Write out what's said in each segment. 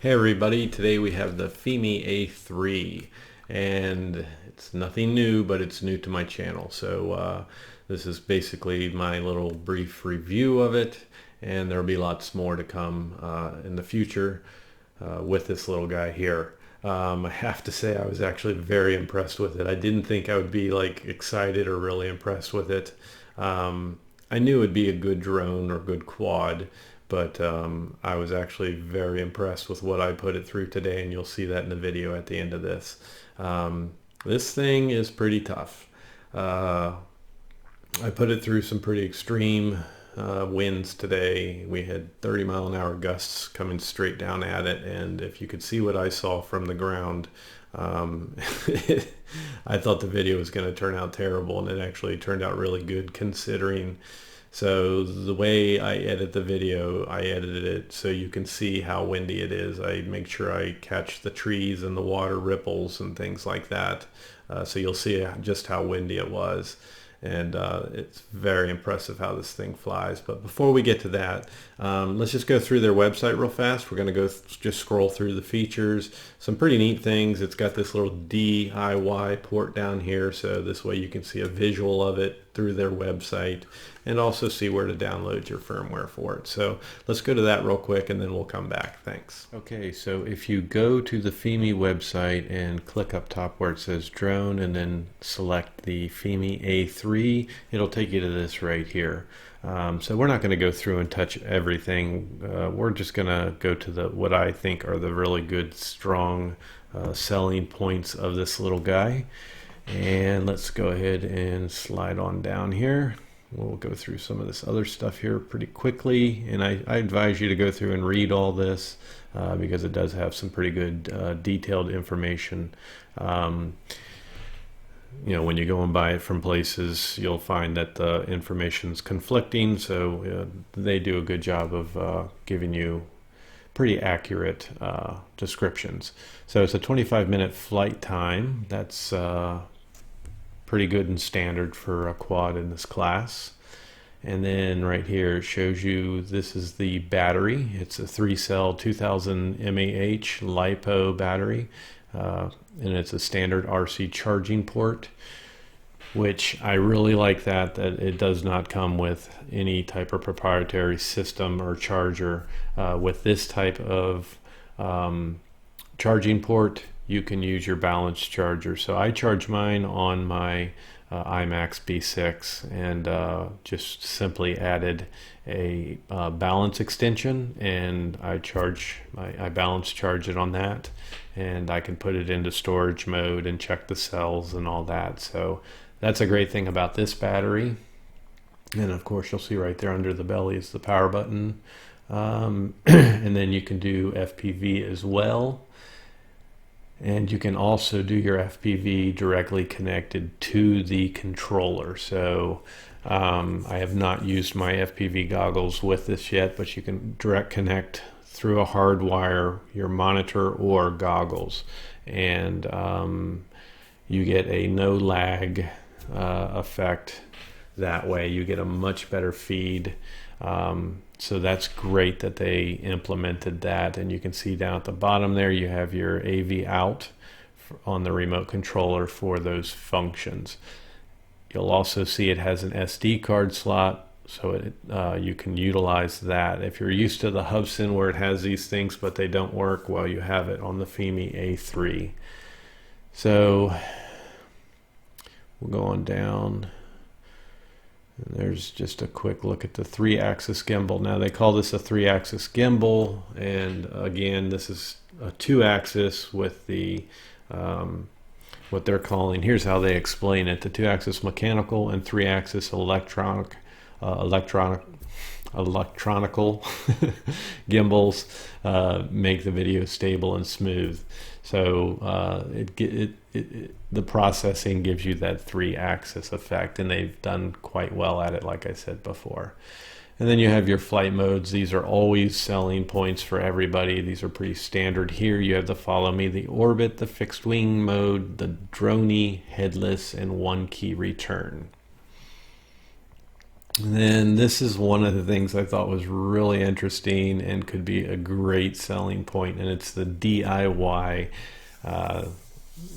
Hey everybody, today we have the Fimi A3 and it's nothing new, but it's new to my channel. So this is basically my little brief review of it, and there'll be lots more to come in the future with this little guy here. I have to say I was actually very impressed with it. I didn't think I would be like excited or really impressed with it. I knew it'd be a good drone or good quad, but I was actually very impressed with what I put it through today, and you'll see that in the video at the end of this. This thing is pretty tough. I put it through some pretty extreme winds today. We had 30-mile-an-hour gusts coming straight down at it, and if you could see what I saw from the ground, I thought the video was going to turn out terrible, and it actually turned out really good considering. So the way I edit the video, I edited it so you can see how windy it is. I make sure I catch the trees and the water ripples and things like that. So you'll see just how windy it was. And it's very impressive how this thing flies. But before we get to that, let's just go through their website real fast. We're going to just scroll through the features. Some pretty neat things. It's got this little DIY port down here, so this way you can see a visual of it through their website and also see where to download your firmware for it. So let's go to that real quick and then we'll come back. Thanks. Okay, so if you go to the Fimi website and click up top where it says drone and then select the Fimi A3, it'll take you to this right here. So we're not going to go through and touch everything. We're just going to go to what I think are the really good, strong selling points of this little guy. And let's go ahead and slide on down here. We'll go through some of this other stuff here pretty quickly, and I advise you to go through and read all this because it does have some pretty good detailed information. You know, when you go and buy it from places, you'll find that the information's conflicting, so they do a good job of giving you pretty accurate descriptions. So it's a 25-minute flight time. That's pretty good and standard for a quad in this class. And then right here it shows you this is the battery. It's a 3-cell 2000 mAh LiPo battery, and it's a standard RC charging port, which I really like that it does not come with any type of proprietary system or charger. With this type of charging port, you can use your balanced charger. So I charge mine on my IMAX B6 and just simply added a balance extension, and I balance charge it on that, and I can put it into storage mode and check the cells and all that. So that's a great thing about this battery. And of course you'll see right there under the belly is the power button, and then you can do FPV as well. And you can also do your FPV directly connected to the controller. So I have not used my FPV goggles with this yet, but you can direct connect through a hard wire your monitor or goggles, and you get a no lag effect that way. You get a much better feed. So that's great that they implemented that, and you can see down at the bottom there you have your AV out on the remote controller for those functions. You'll also see it has an SD card slot, so you can utilize that. If you're used to the Hubsan where it has these things but they don't work, well, you have it on the Fimi A3. So we'll go on down. And there's just a quick look at the 3-axis gimbal. Now they call this a 3-axis gimbal, and again this is a 2-axis with the what they're calling, here's how they explain it, the 2-axis mechanical and 3-axis electronical gimbals make the video stable and smooth. So the processing gives you that 3-axis effect, and they've done quite well at it, like I said before. And then you have your flight modes. These are always selling points for everybody. These are pretty standard here. You have the follow me, the orbit, the fixed wing mode, the droney, headless, and 1-key return. And then this is one of the things I thought was really interesting and could be a great selling point, and it's the DIY uh,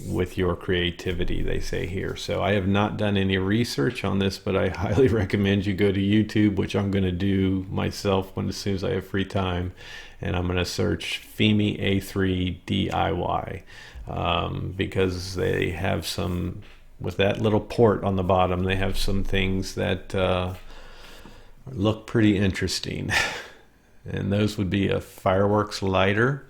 with your creativity, they say here. So I have not done any research on this, but I highly recommend you go to YouTube, which I'm going to do myself as soon as I have free time, and I'm going to search Fimi A3 DIY because they have some, with that little port on the bottom, they have some things that look pretty interesting. And those would be a fireworks lighter,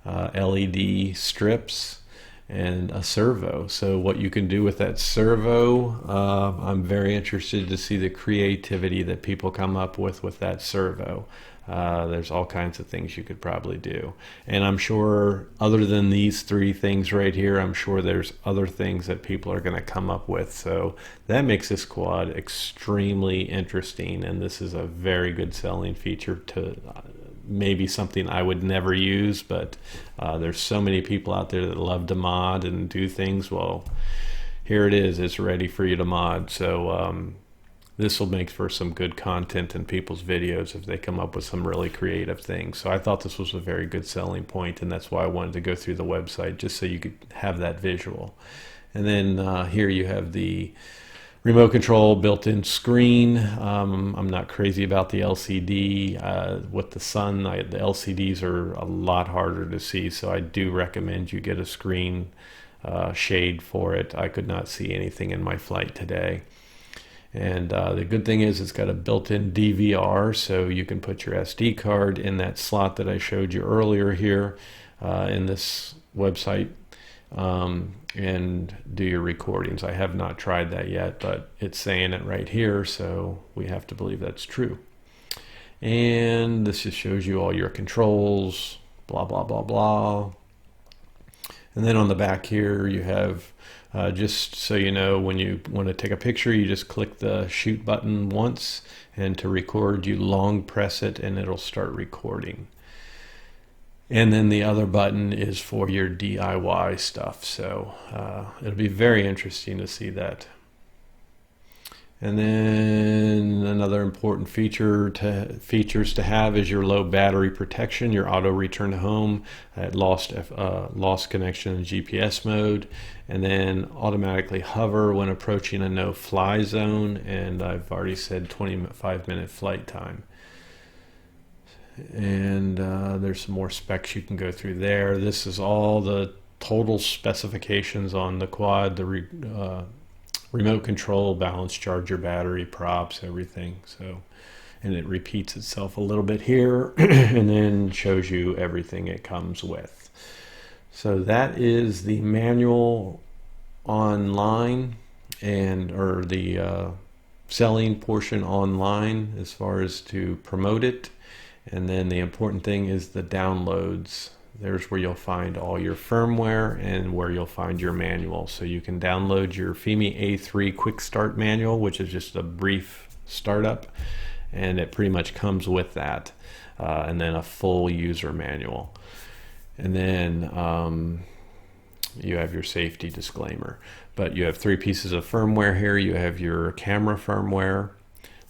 LED strips, and a servo. So what you can do with that servo, I'm very interested to see the creativity that people come up with that servo. There's all kinds of things you could probably do. And I'm sure other than these three things right here, I'm sure there's other things that people are going to come up with. So that makes this quad extremely interesting. And this is a very good selling feature to maybe something I would never use, but there's so many people out there that love to mod and do things. Well, here it is. It's ready for you to mod. So this will make for some good content in people's videos if they come up with some really creative things. So I thought this was a very good selling point, and that's why I wanted to go through the website, just so you could have that visual. And then here you have the remote control built-in screen. I'm not crazy about the LCD. With the sun, the LCDs are a lot harder to see, so I do recommend you get a screen shade for it. I could not see anything in my flight today. And the good thing is it's got a built-in DVR, so you can put your SD card in that slot that I showed you earlier here in this website and do your recordings. I have not tried that yet, but it's saying it right here, so we have to believe that's true. And this just shows you all your controls, blah, blah, blah, blah. And then on the back here you have just so you know, when you want to take a picture, you just click the shoot button once, and to record you long press it and it'll start recording. And then the other button is for your DIY stuff, so it'll be very interesting to see that. And then another important features to have is your low battery protection, your auto return to home at lost connection in GPS mode, and then automatically hover when approaching a no-fly zone, and I've already said 25-minute flight time. And there's some more specs you can go through there. This is all the total specifications on the quad, the remote control, balance charger, battery, props, everything. So, and it repeats itself a little bit here and then shows you everything it comes with. So that is the manual online, and or the selling portion online as far as to promote it. And then the important thing is the downloads. There's where you'll find all your firmware and where you'll find your manual. So you can download your Fimi A3 Quick Start Manual, which is just a brief startup, and it pretty much comes with that, and then a full user manual. And then you have your safety disclaimer. But you have 3 pieces of firmware here. You have your camera firmware.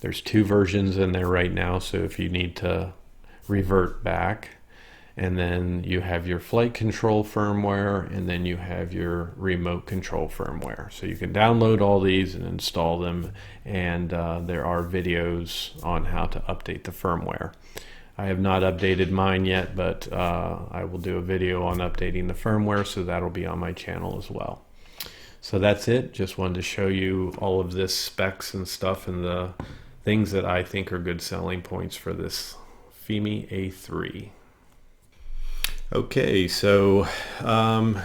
There's 2 versions in there right now, so if you need to revert back. And then you have your flight control firmware, and then you have your remote control firmware. So you can download all these and install them, and there are videos on how to update the firmware. I have not updated mine yet, but I will do a video on updating the firmware, so that'll be on my channel as well. So that's it. Just wanted to show you all of this specs and stuff and the things that I think are good selling points for this Fimi A3. Okay, so I'm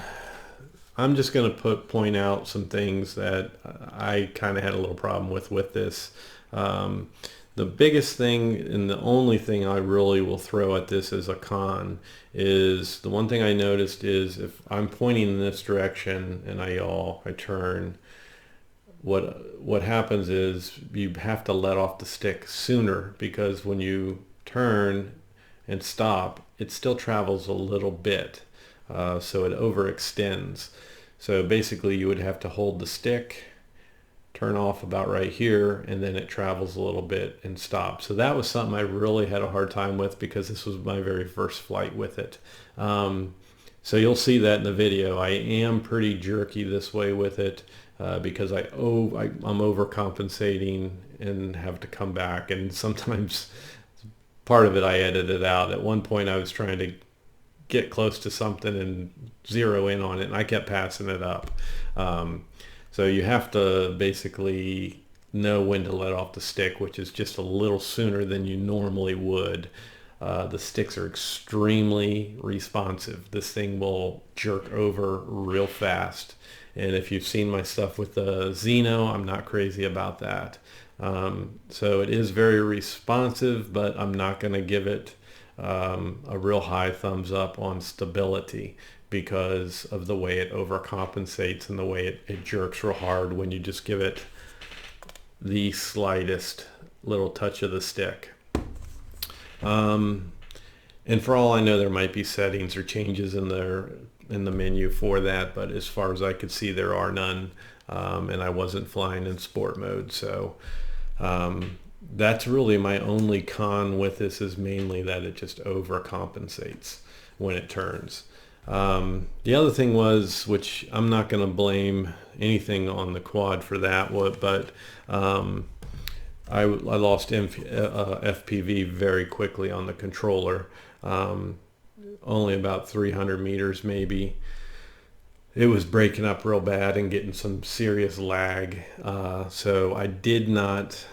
just going to point out some things that I kind of had a little problem with this. The biggest thing and the only thing I really will throw at this as a con is the one thing I noticed is if I'm pointing in this direction and I turn, what happens is you have to let off the stick sooner, because when you turn and stop, it still travels a little bit, so it overextends. So basically you would have to hold the stick, turn off about right here, and then it travels a little bit and stops. So that was something I really had a hard time with because this was my very first flight with it. So you'll see that in the video. I am pretty jerky this way with it because I'm overcompensating and have to come back, and sometimes part of it I edited out. At one point I was trying to get close to something and zero in on it, and I kept passing it up. So you have to basically know when to let off the stick, which is just a little sooner than you normally would. The sticks are extremely responsive. This thing will jerk over real fast. And if you've seen my stuff with the Xeno, I'm not crazy about that. So it is very responsive, but I'm not going to give it a real high thumbs up on stability because of the way it overcompensates and the way it jerks real hard when you just give it the slightest little touch of the stick. And for all I know, there might be settings or changes in the menu for that, but as far as I could see, there are none. And I wasn't flying in sport mode, so that's really my only con with this, is mainly that it just overcompensates when it turns. The other thing was, which I'm not going to blame anything on the quad for that, but I lost FPV very quickly on the controller, only about 300 meters maybe. It was breaking up real bad and getting some serious lag, so I did not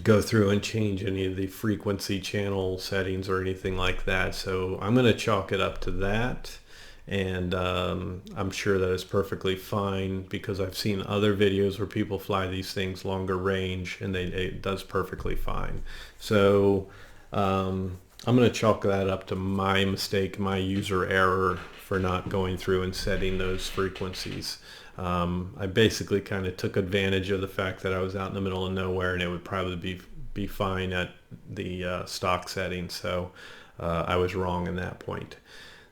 go through and change any of the frequency channel settings or anything like that. So I'm going to chalk it up to that, and I'm sure that is perfectly fine because I've seen other videos where people fly these things longer range and it does perfectly fine. So I'm going to chalk that up to my mistake, my user error for not going through and setting those frequencies. I basically kind of took advantage of the fact that I was out in the middle of nowhere and it would probably be fine at the stock setting. So I was wrong in that point.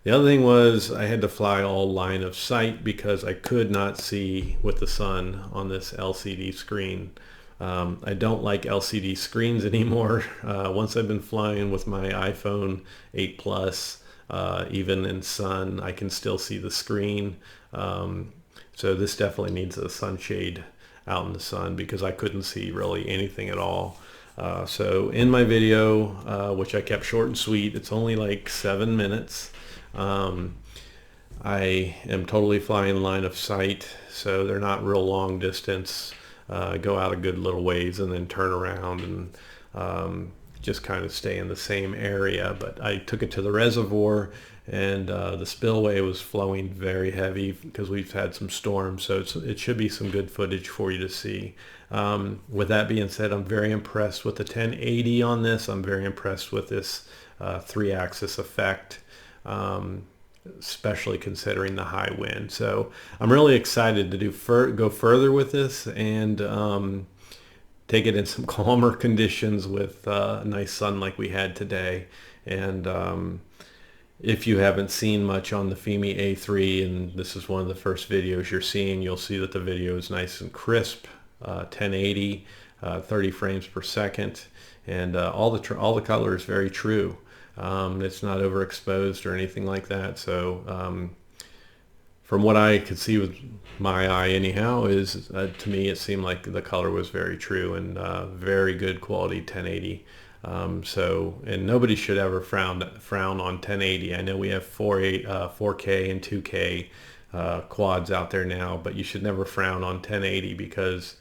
The other thing was I had to fly all line of sight because I could not see with the sun on this LCD screen. I don't like LCD screens anymore. Once I've been flying with my iPhone 8 Plus, even in sun, I can still see the screen. So this definitely needs a sunshade out in the sun because I couldn't see really anything at all. So in my video, which I kept short and sweet, it's only like 7 minutes. I am totally flying line of sight, so they're not real long distance. Go out a good little ways and then turn around and just kind of stay in the same area. But I took it to the reservoir, and the spillway was flowing very heavy because we've had some storms, so it should be some good footage for you to see. With that being said, I'm very impressed with the 1080 on this. I'm very impressed with this 3-axis effect, especially considering the high wind. So I'm really excited to go further with this and take it in some calmer conditions with nice sun like we had today. And if you haven't seen much on the Fimi A3 and this is one of the first videos you're seeing, you'll see that the video is nice and crisp, 1080, 30 frames per second, and all the color is very true. It's not overexposed or anything like that. So from what I could see with my eye anyhow, is to me it seemed like the color was very true and very good quality 1080. And nobody should ever frown on 1080. I know we have 4K and 2K quads out there now, but you should never frown on 1080 because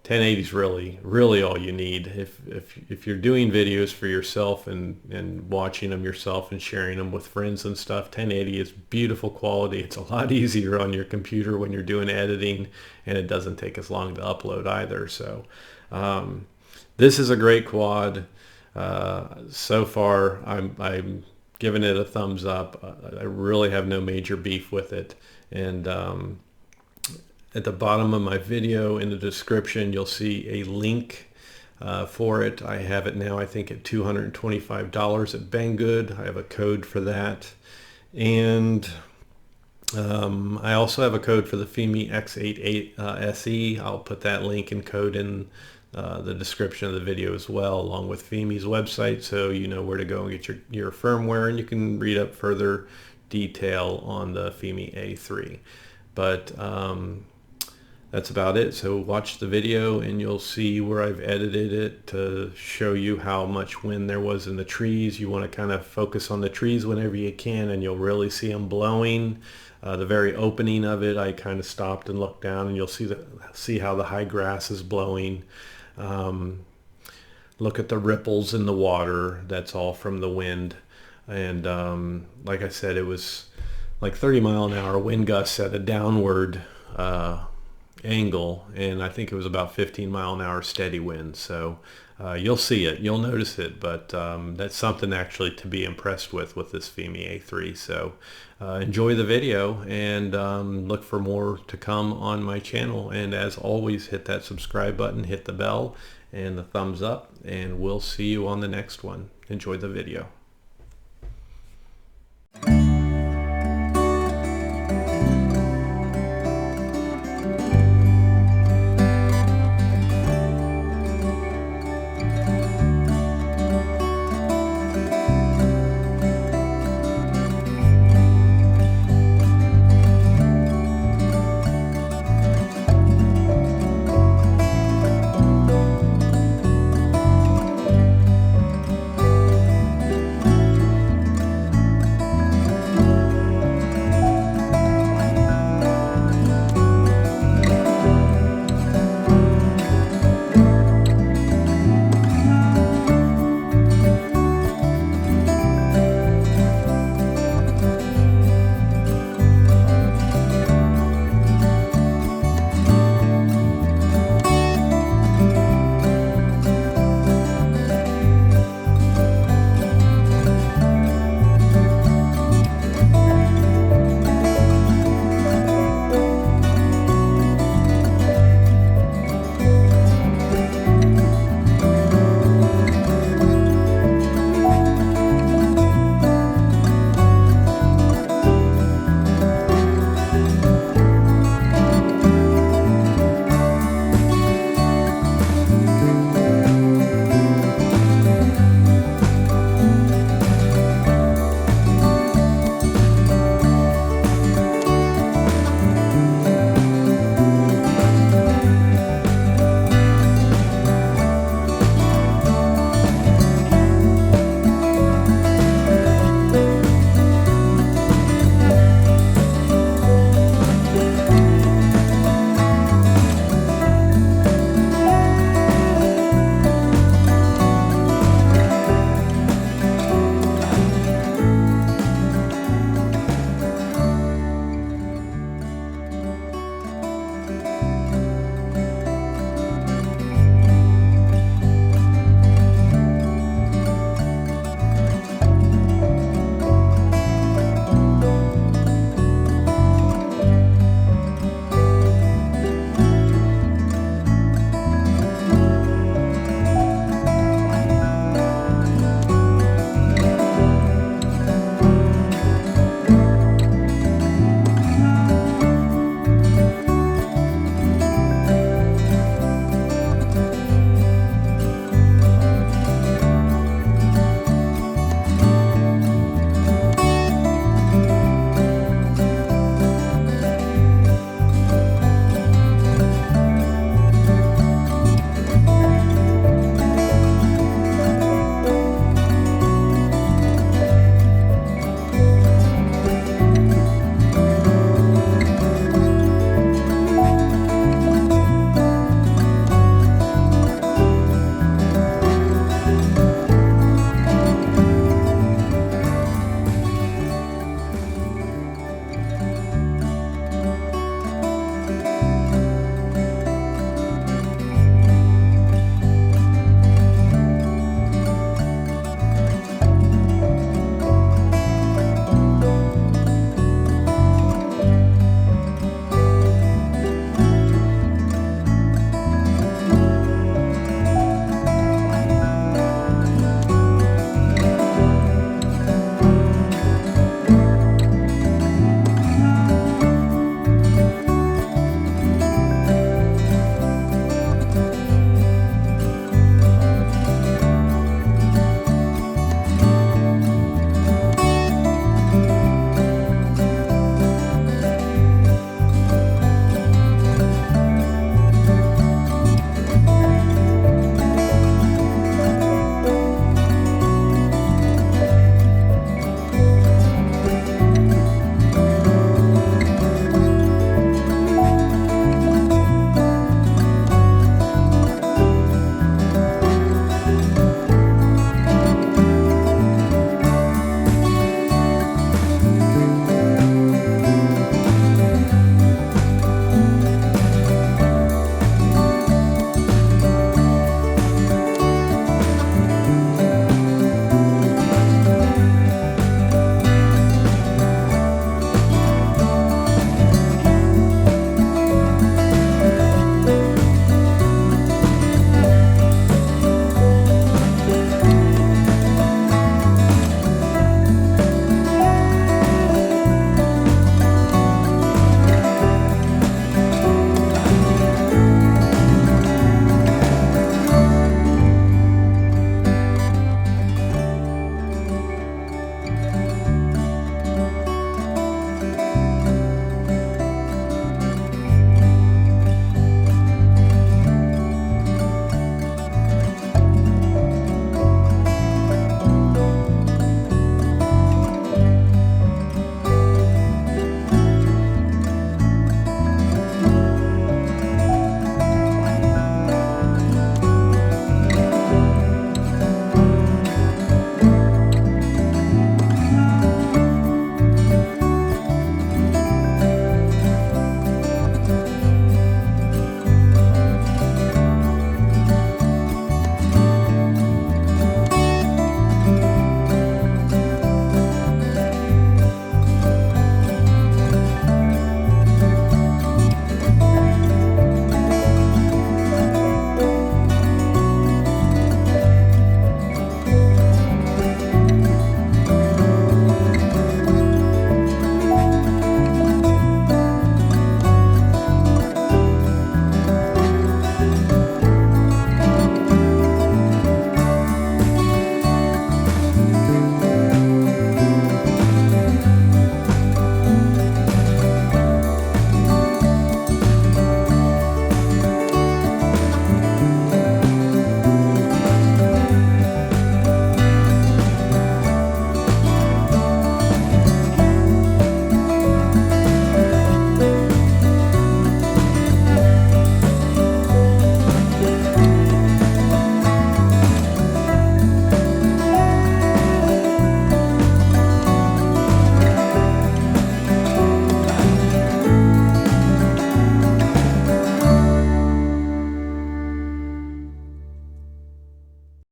1080 is really all you need. If you're doing videos for yourself and watching them yourself and sharing them with friends and stuff, 1080 is beautiful quality. It's a lot easier on your computer when you're doing editing, and it doesn't take as long to upload either. So this is a great quad. So far I'm giving it a thumbs up. I really have no major beef with it. And at the bottom of my video in the description, you'll see a link for it. I have it now, I think, at $225 at Banggood. I have a code for that. And I also have a code for the Fimi X88 SE. I'll put that link and code in the description of the video as well, along with Fimi's website, so you know where to go and get your firmware, and you can read up further detail on the Fimi A3. But that's about it. So watch the video and you'll see where I've edited it to show you how much wind there was in the trees. You want to kind of focus on the trees whenever you can, and you'll really see them blowing. The very opening of it, I kind of stopped and looked down, and you'll see how the high grass is blowing. Look at the ripples in the water. That's all from the wind. And like I said, it was like 30-mile-an-hour wind gusts at a downward angle, and I think it was about 15-mile-an-hour steady wind. So you'll see it, you'll notice it, but that's something actually to be impressed with this Fimi A3. So enjoy the video, and look for more to come on my channel. And as always, hit that subscribe button, hit the bell and the thumbs up, and we'll see you on the next one. Enjoy the video.